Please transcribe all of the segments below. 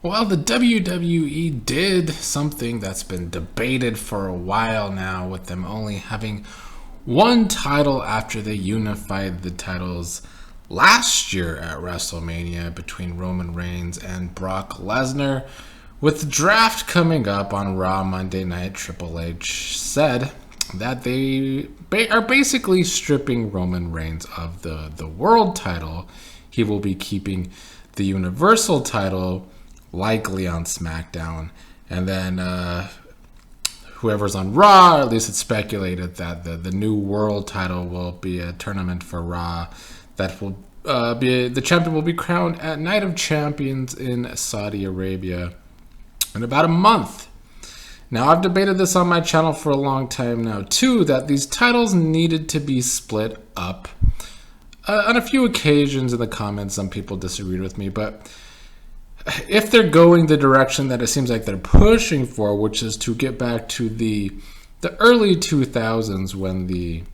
Well, the WWE did something that's been debated for a while now, with them only having one title after they unified the titles last year at WrestleMania between Roman Reigns and Brock Lesnar. With the draft coming up on Raw Monday night, Triple H said that they are basically stripping Roman Reigns of the world title. He will be keeping the Universal title, likely on SmackDown, and then whoever's on Raw, at least it's speculated that the new world title will be a tournament for Raw that will the champion will be crowned at Night of Champions in Saudi Arabia in about a month. Now, I've debated this on my channel for a long time now too, that these titles needed to be split up. On a few occasions in the comments, some people disagreed with me, but if they're going the direction that it seems like they're pushing for, which is to get back to the early 2000s when the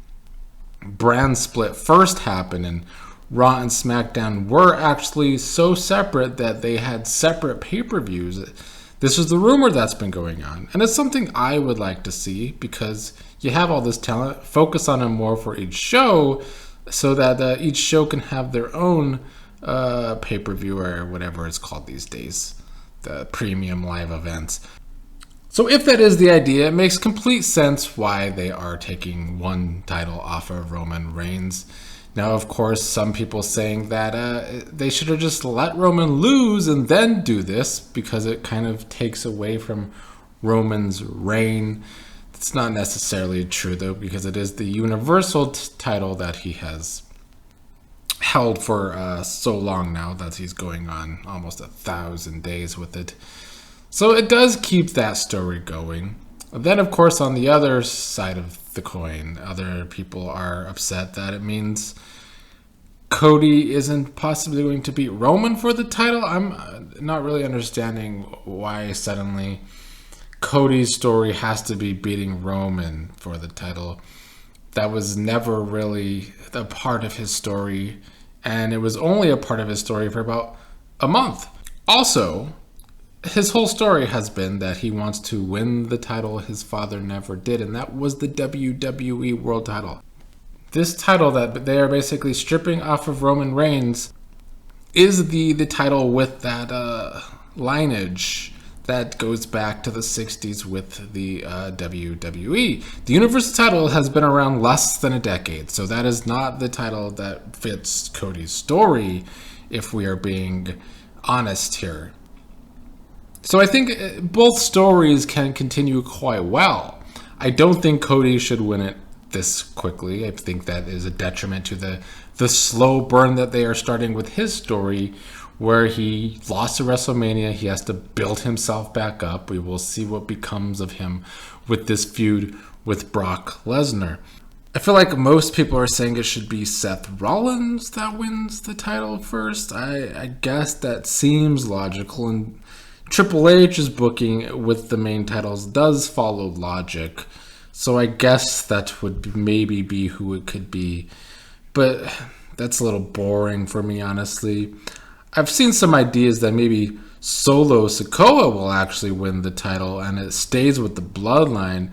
brand split first happened and Raw and SmackDown were actually so separate that they had separate pay-per-views. This is the rumor that's been going on, and it's something I would like to see, because you have all this talent, focus on them more for each show so that each show can have their own pay-per-view or whatever it's called these days, the premium live events. So if that is the idea, it makes complete sense why they are taking one title off of Roman Reigns. Now, of course, some people saying that they should have just let Roman lose and then do this, because it kind of takes away from Roman's reign. It's not necessarily true, though, because it is the Universal title that he has held for so long now, that he's going on almost 1,000 days with it. So it does keep that story going. Then, of course, on the other side of the coin, other people are upset that it means Cody isn't possibly going to beat Roman for the title. I'm not really understanding why suddenly Cody's story has to be beating Roman for the title. That was never really a part of his story, and it was only a part of his story for about a month. Also, his whole story has been that he wants to win the title his father never did, and that was the WWE World title. This title that they are basically stripping off of Roman Reigns is the title with that lineage that goes back to the 60s with the WWE. The Universal title has been around less than a decade, so that is not the title that fits Cody's story, if we are being honest here. So I think both stories can continue quite well. I don't think Cody should win it this quickly. I think that is a detriment to the slow burn that they are starting with his story, where he lost to WrestleMania. He has to build himself back up. We will see what becomes of him with this feud with Brock Lesnar. I feel like most people are saying it should be Seth Rollins that wins the title first. I guess that seems logical, and Triple H's booking with the main titles does follow logic. So I guess that would maybe be who it could be. But that's a little boring for me, honestly. I've seen some ideas that maybe Solo Sikoa will actually win the title and it stays with the Bloodline.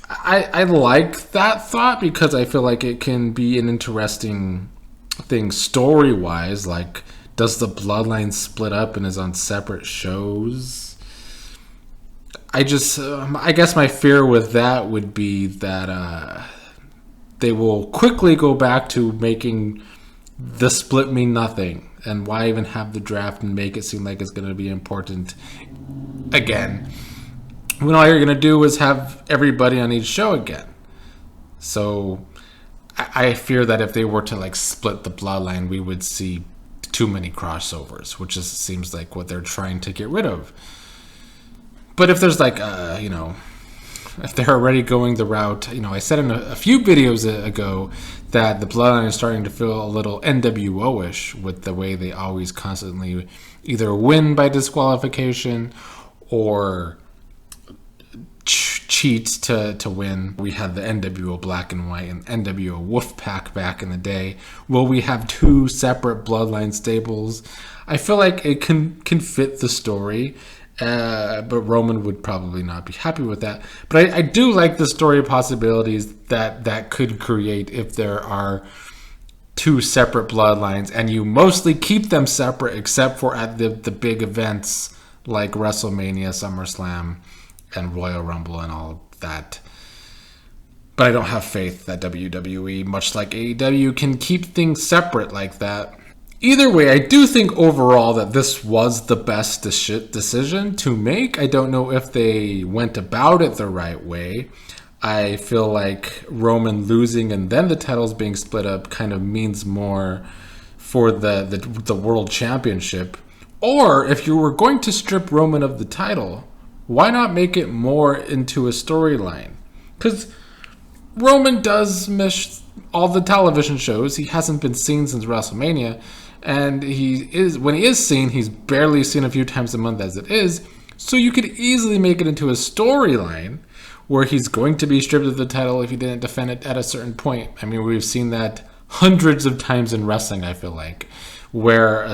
I like that thought, because I feel like it can be an interesting thing story-wise. Like, does the Bloodline split up and is on separate shows? I guess my fear with that would be that they will quickly go back to making the split mean nothing. And why even have the draft and make it seem like it's going to be important again, when all you're going to do is have everybody on each show again? So I fear that if they were to split the Bloodline, we would see too many crossovers, which just seems like what they're trying to get rid of. But if there's if they're already going the route, I said in a few videos ago that the Bloodline is starting to feel a little NWO-ish with the way they always constantly either win by disqualification or cheat to win. We had the NWO Black and White and NWO Wolfpack back in the day. Will we have two separate Bloodline stables? I feel like it can fit the story, but Roman would probably not be happy with that. But I do like the story possibilities that could create if there are two separate bloodlines and you mostly keep them separate except for at the big events like WrestleMania, SummerSlam, and Royal Rumble and all of that. But I don't have faith that WWE, much like AEW, can keep things separate like that. Either way, I do think overall that this was the best decision to make. I don't know if they went about it the right way. I feel like Roman losing and then the titles being split up kind of means more for the world championship. Or if you were going to strip Roman of the title, why not make it more into a storyline? Because Roman does miss all the television shows. He hasn't been seen since WrestleMania. And when he is seen, he's barely seen a few times a month as it is. So you could easily make it into a storyline where he's going to be stripped of the title if he didn't defend it at a certain point. I mean, we've seen that hundreds of times in wrestling, I feel like, where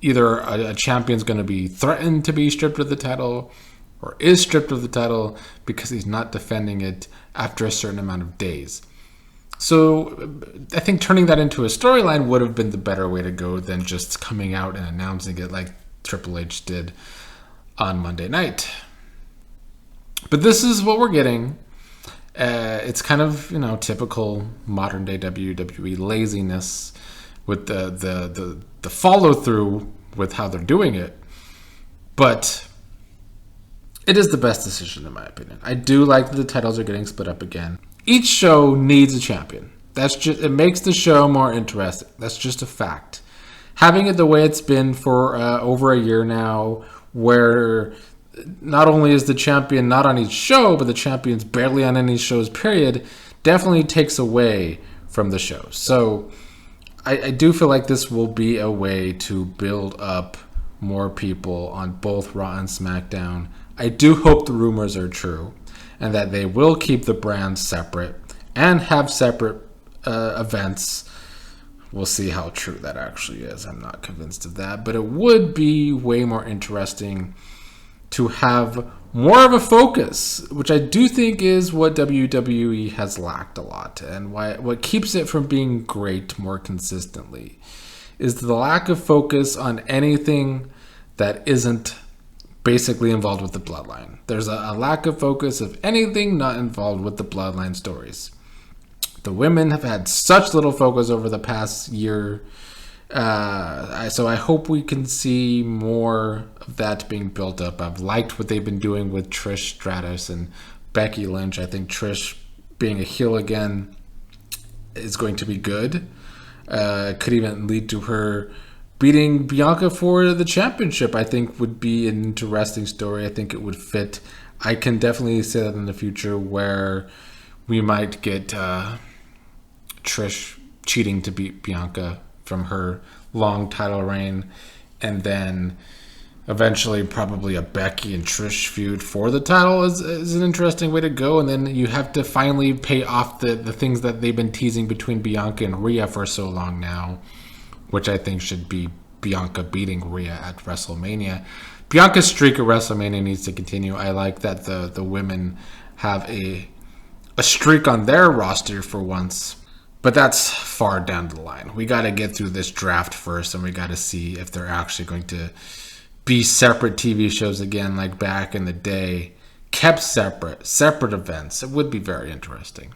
either a champion's going to be threatened to be stripped of the title or is stripped of the title because he's not defending it after a certain amount of days. So I think turning that into a storyline would have been the better way to go than just coming out and announcing it like Triple H did on Monday night. But this is what we're getting. It's kind of, typical modern day WWE laziness with the follow through with how they're doing it. But it is the best decision in my opinion. I do like that the titles are getting split up again. Each show needs a champion. It makes the show more interesting. That's just a fact. Having it the way it's been for over a year now, where not only is the champion not on each show, but the champion's barely on any shows, period, definitely takes away from the show. So I do feel like this will be a way to build up more people on both Raw and SmackDown. I do hope the rumors are true and that they will keep the brands separate and have separate events. We'll see how true that actually is. I'm not convinced of that, but it would be way more interesting to have more of a focus, which I do think is what WWE has lacked a lot, and what keeps it from being great more consistently is the lack of focus on anything that isn't basically involved with the Bloodline. There's a lack of focus of anything not involved with the Bloodline stories. The women have had such little focus over the past year, so I hope we can see more of that being built up. I've liked what they've been doing with Trish Stratus and Becky Lynch. I think Trish being a heel again is going to be good. Could even lead to her beating Bianca for the championship. I think would be an interesting story. I think it would fit. I can definitely see that in the future where we might get Trish cheating to beat Bianca from her long title reign, and then eventually probably a Becky and Trish feud for the title is an interesting way to go. And then you have to finally pay off the things that they've been teasing between Bianca and Rhea for so long now, which I think should be Bianca beating Rhea at WrestleMania. Bianca's streak at WrestleMania needs to continue. I like that the women have a streak on their roster for once, but that's far down the line. We got to get through this draft first, and we got to see if they're actually going to be separate TV shows again like back in the day, kept separate events. It would be very interesting.